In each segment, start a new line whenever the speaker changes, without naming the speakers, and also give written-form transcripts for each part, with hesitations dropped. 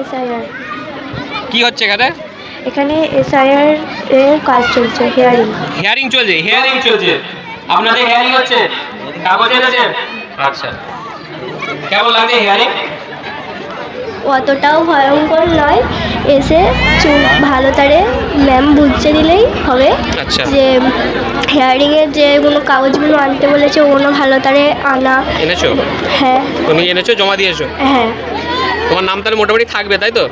SIR.
কি হচ্ছে এখানে?
এখানে এসআইআর এর কাজ চলছে,
হিয়ারিং চলছে। আপনাদের হিয়ারিং হচ্ছে, কাগজ এনেছেন? আচ্ছা, কেমন লাগে হিয়ারিং?
অতটাও ভয়ঙ্কর নয়, এসে ভালো তারে ম্যাম বুঝতে দিলেই হবে।
আচ্ছা,
যে হিয়ারিংয়ের যেগুলো কাগজগুলো আনতে বলেছে ওগুলো ভালো তারে আনা।
এনেছো?
হ্যাঁ।
তুমি এনেছো, জমা দিয়েছো?
হ্যাঁ।
তোমার নাম তাহলে মোটামুটি থাকবে, তাই তো?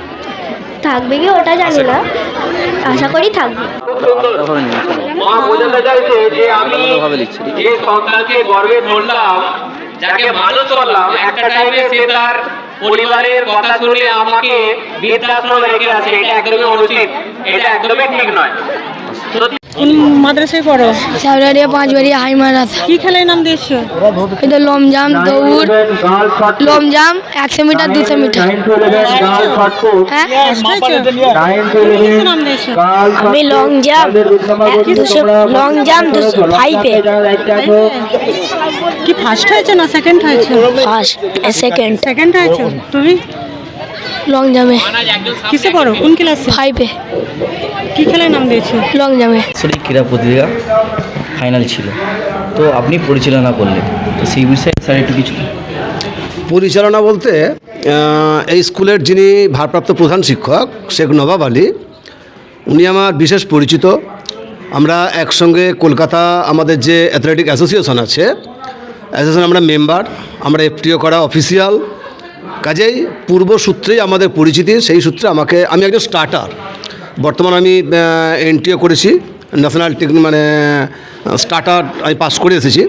থাকবে কি ওটা জানি না, আশা করি থাকবে।
মা বোঝাতে চাইছে যে আমি যে সন্তানকে গর্বে ধরলাম, যাকে মানুষ করলাম, একটা টাইমে সে তার পরিবারের কথা শুনে আমাকে বৃদ্ধাশ্রমে রেখে আছে। এটা একদমই অনুচিত, এটা একদমই ঠিক নয়।
কোন মাদ্রাসায় পড়ো?
সাউরারিয়া পাঁচবাড়িয়া হাই মাদ্রাসা।
কি খেলায় নাম দিয়েছো?
এটা লমজাম, দৌড়, লমজাম 100 মিটার 200 মিটার। হ্যাঁ,
নাম দিয়েছো?
আমি লং জাম্প 205-এ।
কি ফার্স্ট হয়েছে না সেকেন্ড হয়েছে?
ফার্স্ট,
সেকেন্ড হয়েছে। তুমি
লং জাম্পে
কিসে পড়ো? কোন ক্লাসে?
5-এ।
কি খেলায় নাম দিয়েছো?
লং জাম্পে।
আসলে ক্রীড়া প্রতিযোগিতা ফাইনাল ছিল, তো আপনি পরিচালনা করলেন, তো সেই বিষয়ে স্যার একটু কিছু।
পরিচালনা বলতে এই স্কুলের যিনি ভারপ্রাপ্ত প্রধান শিক্ষক শেখ নবাব আলী, উনি আমার বিশেষ পরিচিত। আমরা একসঙ্গে কলকাতা আমাদের যে অ্যাথলেটিক অ্যাসোসিয়েশন আছে, অ্যাসোসিয়েশন আমরা মেম্বার, আমরা এফটিও করা অফিসিয়াল। কাজেই পূর্বসূত্রেই আমাদের পরিচিতি, সেই সূত্রে আমি একজন স্টার্টার। বর্তমান আমি এনটিও করেছি, ন্যাশনাল স্টার্টার আমি পাস করে এসেছি।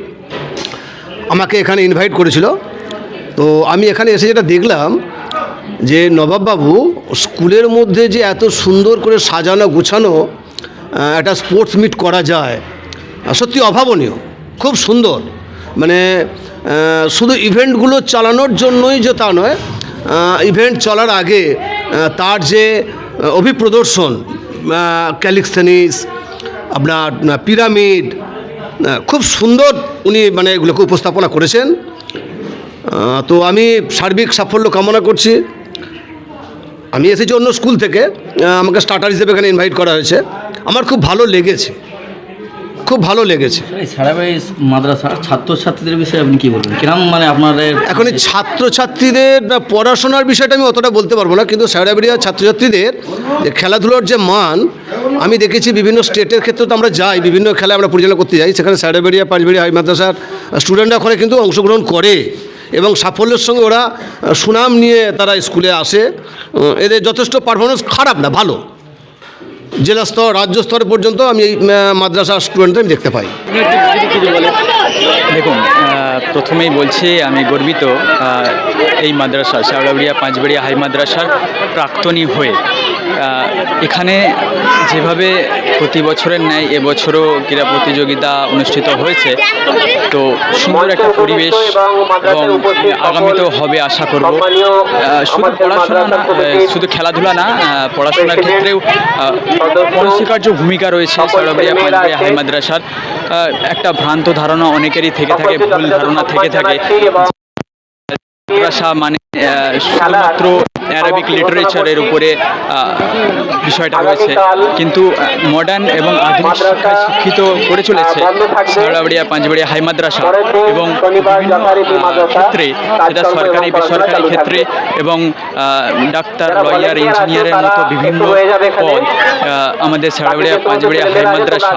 আমাকে এখানে ইনভাইট করেছিল, তো আমি এখানে এসে যেটা দেখলাম যে নবাববাবু স্কুলের মধ্যে যে এত সুন্দর করে সাজানো গোছানো একটা স্পোর্টস মিট করা যায়, সত্যি অভাবনীয়, খুব সুন্দর। মানে শুধু ইভেন্টগুলো চালানোর জন্যই যে তা নয়, ইভেন্ট চলার আগে তার যে অভিপ্রদর্শন, ক্যালিস্থেনিক্স, আপনার পিরামিড, খুব সুন্দর উনি এগুলোকে উপস্থাপনা করেছেন। তো আমি সার্বিক সাফল্য কামনা করছি। আমি এসেছি অন্য স্কুল থেকে, আমাকে স্টার্টার হিসেবে এখানে ইনভাইট করা হয়েছে। আমার খুব ভালো লেগেছে।
সারাবাড়ি মাদ্রাসার ছাত্রছাত্রীদের বিষয়ে আপনি কী বলবেন? কিরকম আপনাদের
এখন এই ছাত্রছাত্রীদের পড়াশোনার বিষয়টা আমি অতটা বলতে পারবো না, কিন্তু সারাবাড়িয়ার ছাত্রছাত্রীদের যে খেলাধুলার যে মান আমি দেখেছি, বিভিন্ন স্টেটের ক্ষেত্রে তো আমরা যাই, বিভিন্ন খেলা আমরা পরিচালনা করতে যাই, সেখানে সারাবাড়িয়া পাঁচবাড়িয়া হাই মাদ্রাসার স্টুডেন্টরা ওখানে কিন্তু অংশগ্রহণ করে এবং সাফল্যের সঙ্গে ওরা সুনাম নিয়ে তারা স্কুলে আসে। এদের যথেষ্ট পারফরমেন্স খারাপ না, ভালো। জেলা স্তর, রাজ্য স্তর পর্যন্ত আমি এই মাদ্রাসার স্টুডেন্টদের আমি দেখতে পাই।
দেখুন, প্রথমেই বলছি আমি গর্বিত এই মাদ্রাসা সাউরাবাড়িয়া পাঁচবাড়িয়া হাই মাদ্রাসার প্রাক্তনী হয়ে। এখানে যেভাবে প্রতি বছরের ন্যায় এবছরও ক্রীড়া প্রতিযোগিতা অনুষ্ঠিত হয়েছে, তো সুন্দর একটা পরিবেশ এবং আগামীতেও হবে আশা করব। শুধু পড়াশোনা না, শুধু খেলাধুলা না, পড়াশোনার ক্ষেত্রেও অনস্বীকার্য ভূমিকা রয়েছে সাউরাবাড়িয়া পাঁচবাড়িয়া হাই মাদ্রাসার। একটা ভ্রান্ত ধারণা অনেকেরই থেকে থাকে, ভুল ধারণা থেকে থাকে, মাদ্রাসা মানে শুধুমাত্র অ্যারাবিক লিটারেচারের উপরে বিষয়টা রয়েছে, কিন্তু মডার্ন এবং আধুনিক শিক্ষায় শিক্ষিত করে চলেছে সাউরাবাড়িয়া পাঁচবাড়িয়া হাই মাদ্রাসা। এবং বিভিন্ন ক্ষেত্রে, সেটা সরকারি বেসরকারি ক্ষেত্রে, এবং ডাক্তার, লয়ার, ইঞ্জিনিয়ারের মতো বিভিন্ন পদ আমাদের সাউরাবাড়িয়া পাঁচবাড়িয়া হাই মাদ্রাসা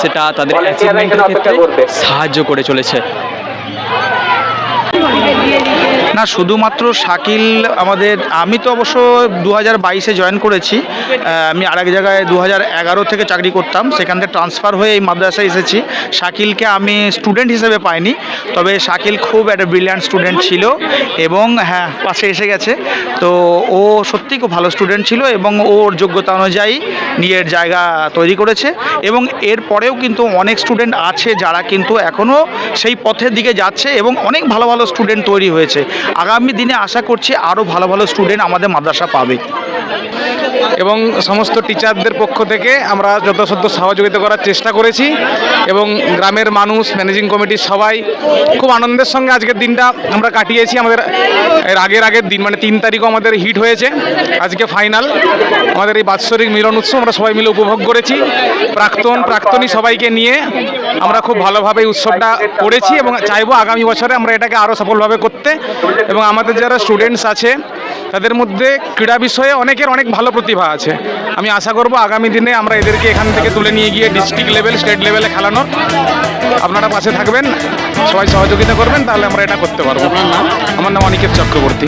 সেটা তাদের অ্যাচিভমেন্টের ক্ষেত্রে সাহায্য করে চলেছে।
না, শুধুমাত্র শাকিল আমি তো অবশ্য 2022-এ জয়েন করেছি। আমি আরেক জায়গায় 2011 থেকে চাকরি করতাম, সেখান থেকে ট্রান্সফার হয়ে এই মাদ্রাসায় এসেছি। শাকিলকে আমি স্টুডেন্ট হিসেবে পাইনি, তবে শাকিল খুব একটা ব্রিলিয়ান্ট স্টুডেন্ট ছিল এবং হ্যাঁ, পাশে এসে গেছে। তো ও সত্যিই খুব ভালো স্টুডেন্ট ছিল এবং ওর যোগ্যতা অনুযায়ী নিজের জায়গা তৈরি করেছে। এবং এর পরেও কিন্তু অনেক স্টুডেন্ট আছে যারা কিন্তু এখনও সেই পথের দিকে যাচ্ছে এবং অনেক ভালো ভালো স্টুডেন্ট তৈরি হয়েছে। আগামী দিনে আশা করছি আরও ভালো ভালো স্টুডেন্ট আমাদের মাদ্রাসা পাবে। এবং সমস্ত টিচারদের পক্ষ থেকে আমরা যথাসাধ্য সহযোগিতা করার চেষ্টা করেছি এবং গ্রামের মানুষ, ম্যানেজিং কমিটির সবাই খুব আনন্দের সঙ্গে আজকের দিনটা আমরা কাটিয়েছি। আমাদের এর আগের দিন মানে 3 তারিখও আমাদের হিট হয়েছে, আজকে ফাইনাল। আমাদের এই বাৎসরিক মিলন উৎসব আমরা সবাই মিলে উপভোগ করেছি। প্রাক্তনী সবাইকে নিয়ে আমরা খুব ভালোভাবে এই উৎসবটা করেছি এবং চাইবো আগামী বছরে আমরা এটাকে আরও সফলভাবে করতে। এবং আমাদের যারা স্টুডেন্টস আছে তাদের মধ্যে ক্রীড়া বিষয়ে অনেকের অনেক ভালো প্রতিভা আছে। আমি আশা করব আগামী দিনে আমরা এদেরকে এখান থেকে তুলে নিয়ে গিয়ে ডিস্ট্রিক্ট লেভেল, স্টেট লেভেলে খেলানোর। আপনারা পাশে থাকবেন, সবাই সহযোগিতা করবেন, তাহলে আমরা এটা করতে পারবো। আমার নাম অনিকেত চক্রবর্তী।